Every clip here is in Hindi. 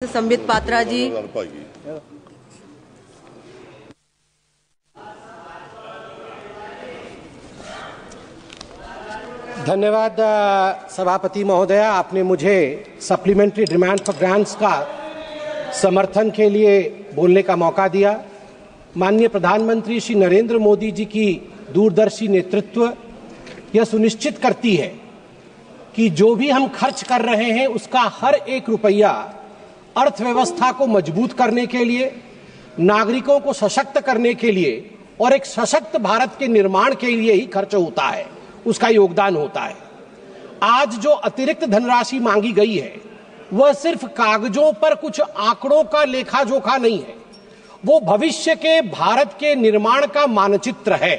संबित पात्रा जी। धन्यवाद सभापति महोदया, आपने मुझे सप्लीमेंट्री डिमांड फॉर ग्रांट्स का समर्थन के लिए बोलने का मौका दिया। माननीय प्रधानमंत्री श्री नरेंद्र मोदी जी की दूरदर्शी नेतृत्व यह सुनिश्चित करती है कि जो भी हम खर्च कर रहे हैं उसका हर एक रुपया अर्थव्यवस्था को मजबूत करने के लिए, नागरिकों को सशक्त करने के लिए और एक सशक्त भारत के निर्माण के लिए ही खर्च होता है, उसका योगदान होता है। आज जो अतिरिक्त धनराशि मांगी गई है वह सिर्फ कागजों पर कुछ आंकड़ों का लेखा जोखा नहीं है, वो भविष्य के भारत के निर्माण का मानचित्र है।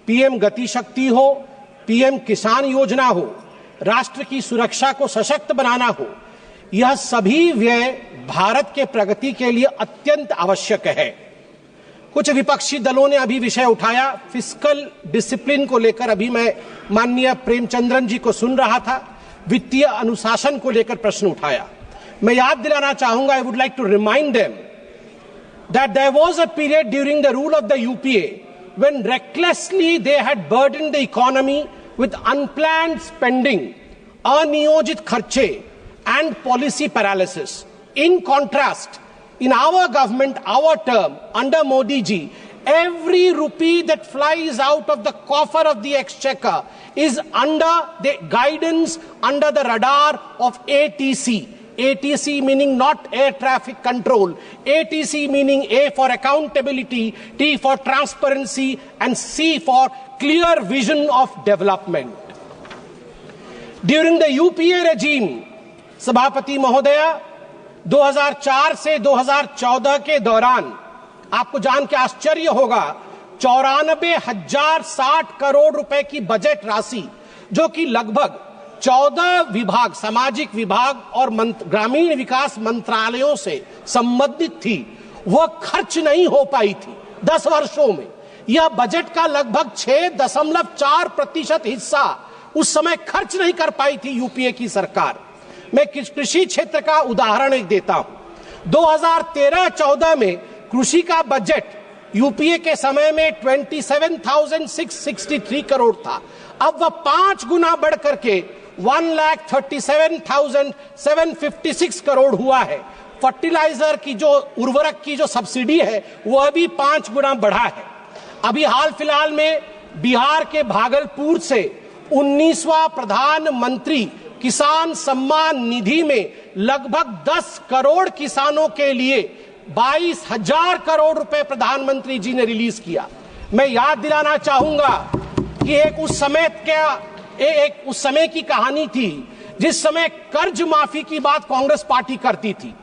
पीएम गति शक्ति हो, पीएम किसान योजना हो, राष्ट्र की सुरक्षा को सशक्त बनाना हो, यह सभी व्यय भारत के प्रगति के लिए अत्यंत आवश्यक है। कुछ विपक्षी दलों ने अभी विषय उठाया, फिस्कल डिसिप्लिन को लेकर अभी मैं माननीय प्रेमचंद्रन जी को सुन रहा था, वित्तीय अनुशासन को लेकर प्रश्न उठाया। मैं याद दिलाना चाहूंगा, I would like to remind them that there was a period during the rule of the UPA when recklessly they had burdened the economy with unplanned spending, अनियोजित खर्चे and policy paralysis. In contrast, in our government, our term, under Modi ji, every rupee that flies out of the coffer of the exchequer is under the guidance, under the radar of ATC. ATC meaning not air traffic control. ATC meaning A for accountability, T for transparency, and C for clear vision of development. During the UPA regime, सभापति महोदया, 2004 से 2014 के दौरान आपको जान के आश्चर्य होगा, 94,060 करोड़ रुपए की बजट राशि, जो कि लगभग 14 विभाग, सामाजिक विभाग और ग्रामीण विकास मंत्रालयों से संबंधित थी, वह खर्च नहीं हो पाई थी 10 वर्षों में। यह बजट का लगभग 6.4% हिस्सा उस समय खर्च नहीं कर पाई थी यूपीए की सरकार। मैं कृषि क्षेत्र का उदाहरण एक देता हूं। 2013-14 में कृषि का बजट यूपीए के समय में 27,663 करोड़ था। अब वह 5 गुना बढ़ करके 1,37,756 करोड़ हुआ है। फर्टिलाइजर की जो उर्वरक की जो सब्सिडी है वह भी 5 गुना बढ़ा है। अभी हाल फिलहाल में बिहार के भागलपुर से 19वां प्रधानमंत्री किसान सम्मान निधि में लगभग 10 करोड़ किसानों के लिए 22,000 करोड़ रुपए प्रधानमंत्री जी ने रिलीज किया। मैं याद दिलाना चाहूंगा कि एक उस समय की कहानी थी जिस समय कर्ज माफी की बात कांग्रेस पार्टी करती थी।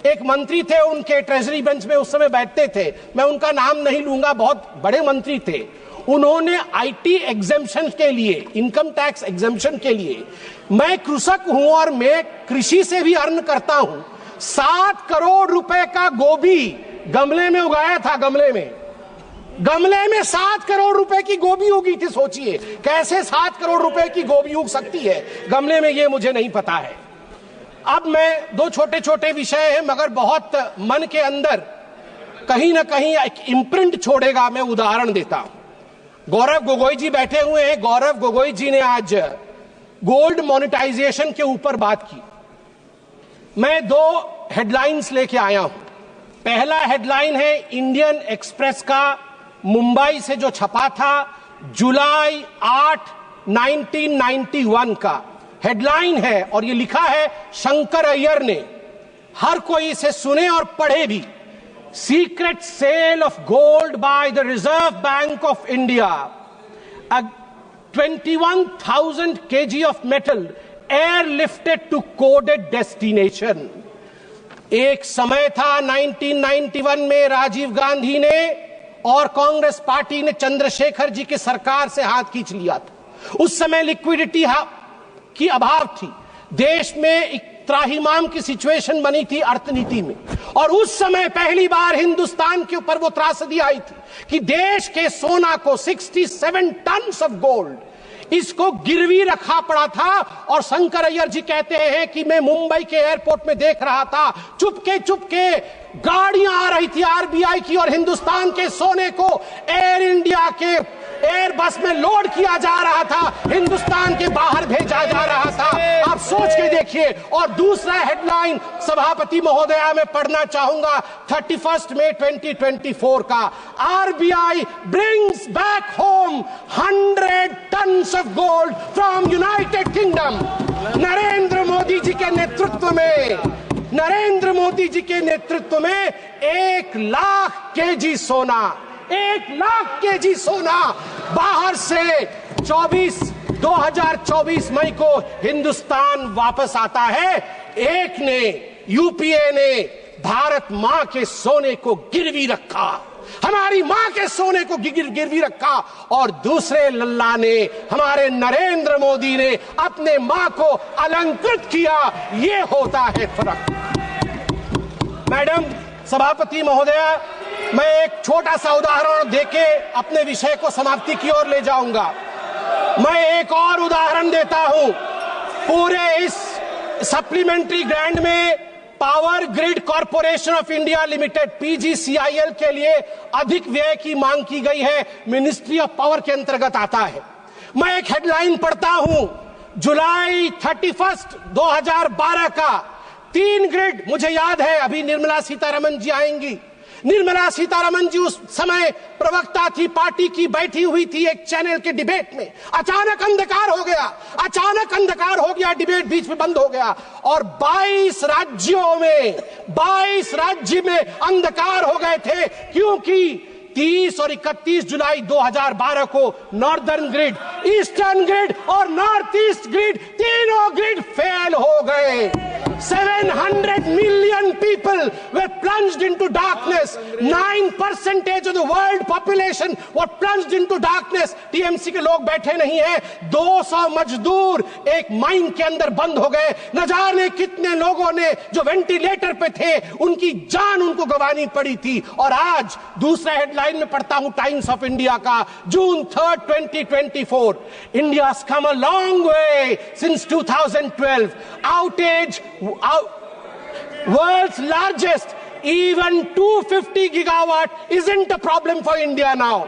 एक मंत्री थे, उनके ट्रेजरी बेंच में उस समय बैठते थे, मैं उनका नाम नहीं लूंगा, बहुत बड़े मंत्री थे। उन्होंने आईटी एग्जेम्पशन के लिए, इनकम टैक्स एग्जेम्पशन के लिए, मैं कृषक हूं और मैं कृषि से भी अर्न करता हूं, 7 करोड़ रुपए का गोभी गमले में उगाया था। गमले में 7 करोड़ रुपए की गोभी उगी थी। सोचिए कैसे 7 करोड़ रुपए की गोभी उग सकती है गमले में, ये मुझे नहीं पता है। अब मैं 2 छोटे छोटे विषय हैं मगर बहुत मन के अंदर कहीं ना कहीं एक इम्प्रिंट छोड़ेगा। मैं उदाहरण देता हूं। गौरव गोगोई जी बैठे हुए हैं। गौरव गोगोई जी ने आज गोल्ड मोनेटाइजेशन के ऊपर बात की। मैं 2 हेडलाइंस लेके आया हूं। पहला हेडलाइन है इंडियन एक्सप्रेस का मुंबई से जो छपा था, जुलाई 8, 1991 का हेडलाइन है और ये लिखा है शंकर अय्यर ने। हर कोई इसे सुने और पढ़े भी। Secret sale of gold by the Reserve Bank of India. 21,000 kg of metal airlifted to coded destination. एक समय था 1991 में राजीव गांधी ने और कांग्रेस पार्टी ने चंद्रशेखर जी की सरकार से हाथ खींच लिया था। उस समय लिक्विडिटी की अभाव थी, देश में एक त्राहिमाम की सिचुएशन बनी थी अर्थनीति में, और उस समय पहली बार हिंदुस्तान के ऊपर वो त्रासदी आई थी कि देश के सोना को 67 टन ऑफ गोल्ड इसको गिरवी रखा पड़ा था। और शंकर अय्यर जी कहते हैं कि मैं मुंबई के एयरपोर्ट में देख रहा था, चुपके चुपके गाड़ियां आ रही थी आरबीआई की और हिंदुस्तान के सोने को एयर इंडिया के एयरबस में लोड किया जा रहा था, हिंदुस्तान के बाहर भेजा जा रहा था। आप सोच के देखिए। और दूसरा हेडलाइन सभापति महोदया में पढ़ना चाहूंगा 31 मई 2024 का, RBI brings back home 100 tons of gold from United Kingdom. Narendra Modi ji के नेतृत्व में, नरेंद्र मोदी जी के नेतृत्व में 1 लाख केजी सोना, 1 लाख केजी सोना बाहर से 2024 मई को हिंदुस्तान वापस आता है। एक ने, यूपीए ने भारत मां के सोने को गिरवी रखा, हमारी मां के सोने को गिरवी रखा, और दूसरे लल्ला ने, हमारे नरेंद्र मोदी ने अपने मां को अलंकृत किया। ये होता है फर्क। मैडम सभापति महोदया, मैं एक छोटा सा उदाहरण देके अपने विषय को समाप्ति की ओर ले जाऊंगा। मैं एक और उदाहरण देता हूं। पूरे इस सप्लीमेंट्री ग्रांट में power grid corporation of India limited PGCIL के लिए अधिक व्यय की मांग की गई है, मिनिस्ट्री ऑफ पावर के अंतर्गत आता है। मैं एक हेडलाइन पढ़ता हूं, जुलाई 31, 2012 का 3 ग्रिड, मुझे याद है अभी निर्मला सीतारमन जी आएंगी। निर्मला सीतारमन जी उस समय प्रवक्ता थी, पार्टी की, बैठी हुई थी एक चैनल के डिबेट में। अचानक अंधकार हो गया, अचानक अंधकार हो गया, डिबेट बीच में बंद हो गया और 22 राज्यों में 22 राज्य में अंधकार हो गए थे, क्योंकि 30 और 31 जुलाई 2012 को नॉर्दर्न ग्रिड, ईस्टर्न ग्रिड और नॉर्थ ईस्ट ग्रिड, तीनों ग्रिड फेल हो गए। 700 million people were plunged into darkness. 9% of the world population were plunged into darkness. TMC के लोग बैठे नहीं हैं। 200 मजदूर एक माइन के अंदर बंद हो गए। न जाने कितने लोगों ने जो वेंटिलेटर पे थे, उनकी जान उनको गंवानी पड़ी थी। और आज दूसरा हेडलाइन में पढ़ता हूं टाइम्स ऑफ इंडिया का, जून 3, 2024, India's come a long way since 2012. Outage, world's largest, even 250 gigawatt isn't a problem for India now.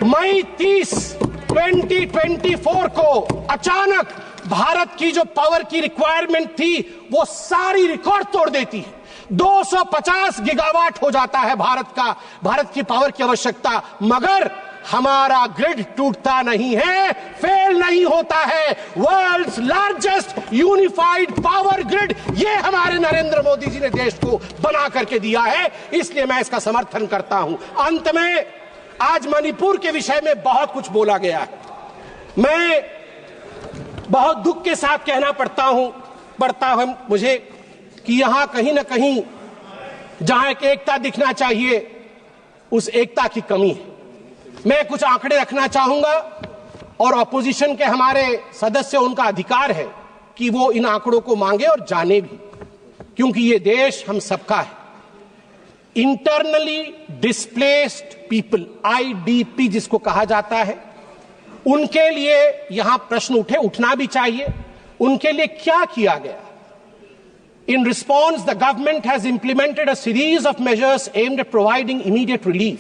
मई 30, 2024 को अचानक भारत की जो पावर की रिक्वायरमेंट थी वो सारी रिकॉर्ड तोड़ देती है। 250 गीगावाट हो जाता है भारत की पावर की आवश्यकता, मगर हमारा ग्रिड टूटता नहीं है, फेल नहीं होता है। World's largest unified power grid, ये हमारे नरेंद्र मोदी जी ने देश को बना करके दिया है, इसलिए मैं इसका समर्थन करता हूं। अंत में, आज मणिपुर के विषय में बहुत कुछ बोला गया है। मैं बहुत दुख के साथ कहना पड़ता है मुझे कि यहां कहीं ना कहीं जहां एक एकता दिखना चाहिए, उस एकता की कमी है। मैं कुछ आंकड़े रखना चाहूंगा और ऑपोजिशन के हमारे सदस्य, उनका अधिकार है कि वो इन आंकड़ों को मांगे और जाने भी, क्योंकि ये देश हम सबका है। इंटरनली डिस्प्लेस्ड पीपल, आईडीपी जिसको कहा जाता है, उनके लिए यहां प्रश्न उठना भी चाहिए। उनके लिए क्या किया गया? In response, the government has implemented a series of measures aimed at providing immediate relief,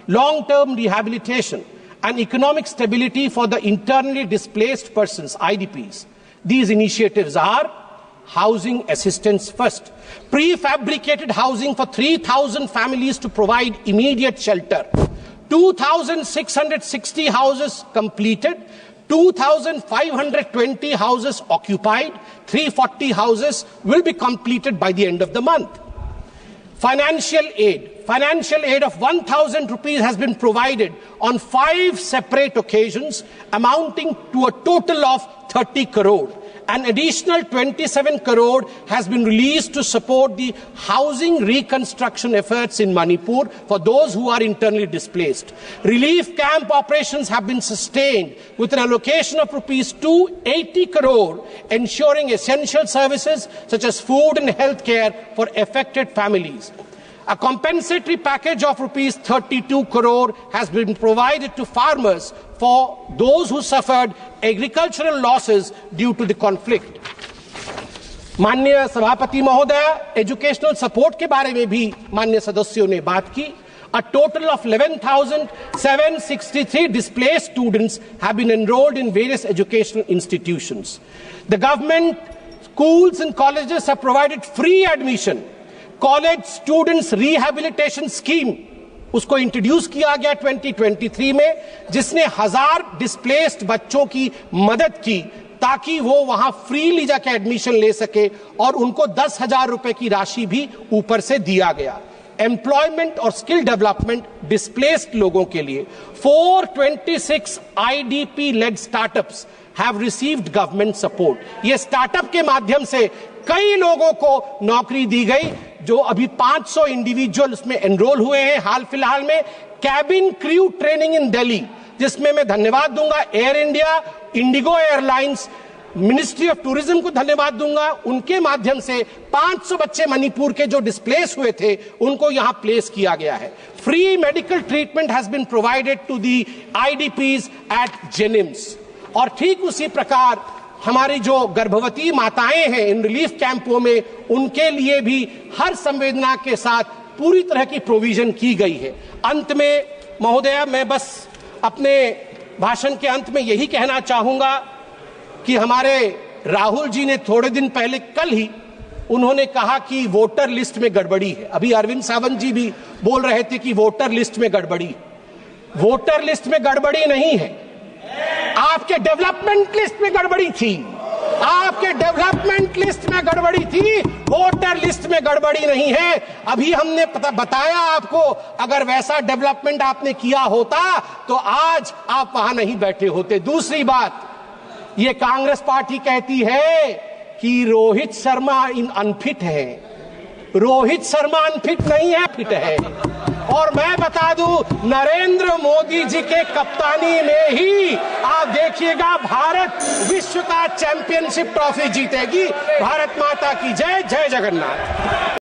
long-term rehabilitation, and economic stability for the internally displaced persons, IDPs. These initiatives are housing assistance first, prefabricated housing for 3,000 families to provide immediate shelter, 2,660 houses completed, 2,520 houses occupied, 340 houses will be completed by the end of the month. Financial aid of 1,000 rupees has been provided on 5 separate occasions, amounting to a total of 30 crore. An additional 27 crore has been released to support the housing reconstruction efforts in Manipur for those who are internally displaced. Relief camp operations have been sustained with an allocation of rupees 280 crore, ensuring essential services such as food and health care for affected families. A compensatory package of rupees 32 crore has been provided to farmers for those who suffered agricultural losses due to the conflict. माननीय सभापति महोदय, एजुकेशनल सपोर्ट के बारे में भी माननीय सदस्यों ने बात की. A total of 11,763 displaced students have been enrolled in various educational institutions. The government, schools and colleges have provided free admission. College Students Rehabilitation Scheme उसको इंट्रोड्यूस किया गया 2023 में, जिसने 1000 डिस्प्लेस्ड बच्चों की मदद की ताकि वो वहां फ्रीली जाके एडमिशन ले सके, और उनको 10,000 रुपए की राशि भी ऊपर से दिया गया. एम्प्लॉयमेंट और स्किल डेवलपमेंट डिस्प्लेस्ड लोगों के लिए 426 IDP led startups have received government support. ये स्टार्टअप के माध्यम से कई लोगों को नौकरी दी गई. जो अभी 500 इंडिविजुअल उसमें एनरोल हुए हैं हाल फिलहाल में. Cabin crew training in Delhi, जिसमें मैं धन्यवाद दूंगा air India, Indigo airlines, ministry of tourism को धन्यवाद दूंगा. उनके माध्यम से 500 बच्चे मणिपुर के जो डिस्प्लेस हुए थे उनको यहां प्लेस किया गया है. Free medical treatment has been provided to the IDPs at जेनिम्स. और ठीक उसी प्रकार हमारी जो गर्भवती माताएं हैं इन रिलीफ कैंपों में, उनके लिए भी हर संवेदना के साथ पूरी तरह की प्रोविजन की गई है. अंत में महोदया, मैं बस अपने भाषण के अंत में यही कहना चाहूंगा कि हमारे राहुल जी ने थोड़े दिन पहले, कल ही उन्होंने कहा कि वोटर लिस्ट में गड़बड़ी है. अभी अरविंद सावंत जी भी बोल रहे थे कि वोटर लिस्ट में गड़बड़ी. वोटर लिस्ट में गड़बड़ी नहीं है, आपके डेवलपमेंट लिस्ट में गड़बड़ी थी. आपके डेवलपमेंट लिस्ट में गड़बड़ी थी, वोटर लिस्ट में गड़बड़ी नहीं है. अभी हमने बताया आपको, अगर वैसा डेवलपमेंट आपने किया होता तो आज आप वहां नहीं बैठे होते. दूसरी बात, ये कांग्रेस पार्टी कहती है कि रोहित शर्मा अनफिट है. रोहित शर्मा अनफिट नहीं है, फिट है. और मैं बता दूं, नरेंद्र मोदी जी के कप्तानी में ही आप देखिएगा भारत विश्व का चैंपियनशिप ट्रॉफी जीतेगी. भारत माता की जय. जय जगन्नाथ.